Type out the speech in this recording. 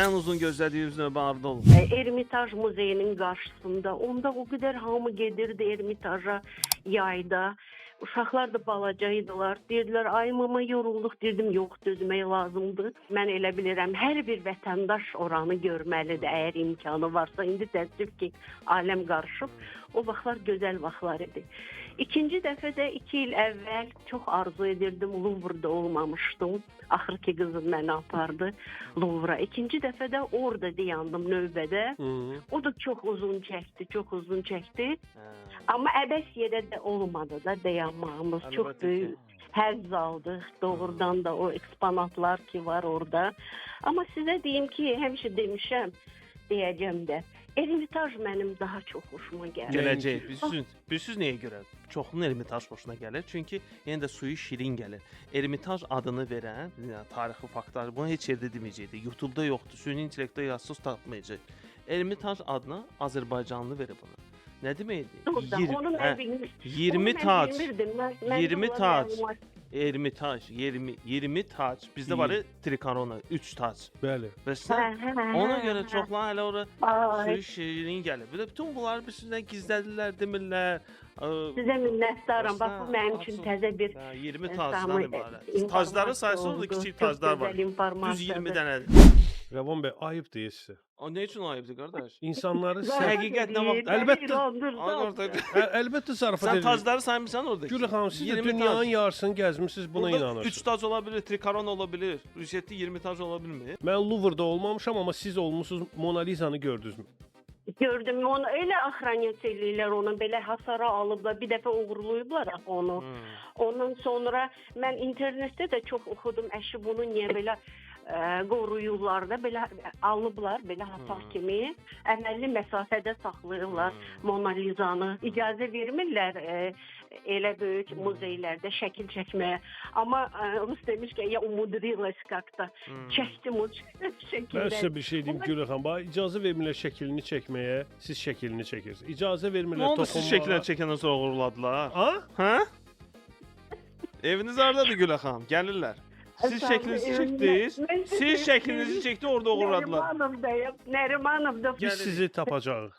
Ən uzun gözlədiyiniz növbə harda olub? Ermitaj Muzeyinin qarşısında. Onda o qədər hamı gedirdi Ermitaja yayda. Uşaqlar da balaca idilər. Deyirdilər, ay mama yorulduq. Dedim, yox, dözmək lazımdır. Mən elə bilirəm, hər bir vətəndaş oranı görməlidir, əgər imkanı varsa. İndi təəssüf ki, aləm qarışıb. O vaxtlar gözəl vaxtlar idi. İkinci dəfə də 2 il əvvəl çox arzu edirdim, Louvre-da olmamışdım. Axır ki, qızım məni apardı Louvre-a. İkinci dəfə də orada dayandım növbədə. O da çox uzun çəkdi. Amma əbəs yerə də olmadı da dayanmağımız. Əlbəttə Çox böyük həzz aldıq. Doğrudan da o eksponatlar ki var orada. Amma sizə deyim ki, həmişə demişəm, deyəcəm də. Ermitaj mənim daha çox xoşuma gəlir. Gələcək. Bilirsiniz nəyə görə? Çoxunun Ermitaj xoşuna gəlir. Çünki yenə də suyu şirin gəlir. Ermitaj adını verən, yəni tarixi faktlar, bunu heç yerdə deməyəcəkdi. YouTube-da yoxdur. Süni intellektdə yazsız tapmayacaq. Ermitaj adına Azərbaycanlı verib bunu. Nə deməkdir? 20 tac. 20 tac. Ermitaj, 20 tac. Bizdə var trikorona, 3 tac. Bəli. Bəs ona görə çoxlar hələ ora suyu şirin gəlir. Bir də bütün bunları bir-birindən gizlədirlər, demirlər. Sizə minnətdaram. Bax, bu mənim üçün təzə bir 20 tacdan ibarət. Tacların sayısı orada kiçik taclar var. Düz 20 dənədir. Rəvan bəy, ayıb deyir sizə. O nə üçün ayıbdır qardaş? İnsanları Həqiqət nə vaxt? Əlbəttə zarafat Sən edir. tacları saymısan orada. Gül xanım, siz də dünyanın yarısını gəzmisiniz, buna inanırsınız. 3 tac ola bilər, trikorona ola bilər. Rüşətli 20 tac ola bilmir. Mən Louvre-da olmamışam, amma siz olmusunuz, Mona Lisa-nı gördünüzmü? Gördüm onu, elə axranyat eləyirlər onu, belə hasara alıblar, bir dəfə uğurlayıblar onu. Ondan sonra mən internetdə də çox oxudum, əşi bunu niyə belə qoruyurlar da, belə alıblar, belə hasar kimi, əməlli məsafədə saxlayırlar Mona Lisa-nı. İcazə vermirlər elə böyük muzeylərdə şəkil çəkməyə. Amma Rus demiş ki, ya umudrilась как-то. Çəkdim o şəkilləri. Mən sizə bir şey deyim Gül xanım, bax icazə vermirlər şəklini çəkməyə, siz şəklini çəkirsiniz. İcazə vermirlər toxunmağa. Nə oldu toxunmağa. siz şəkilini çəkəndən sonra uğurladılar? Ha? Hə? Eviniz hardadır Gülə xanım? Gəlirlər. Siz şəklinizi çəkdiniz. Siz şəklinizi çəkdi, orada uğurladılar. Nərimanovdayım. Biz sizi tapacağıq.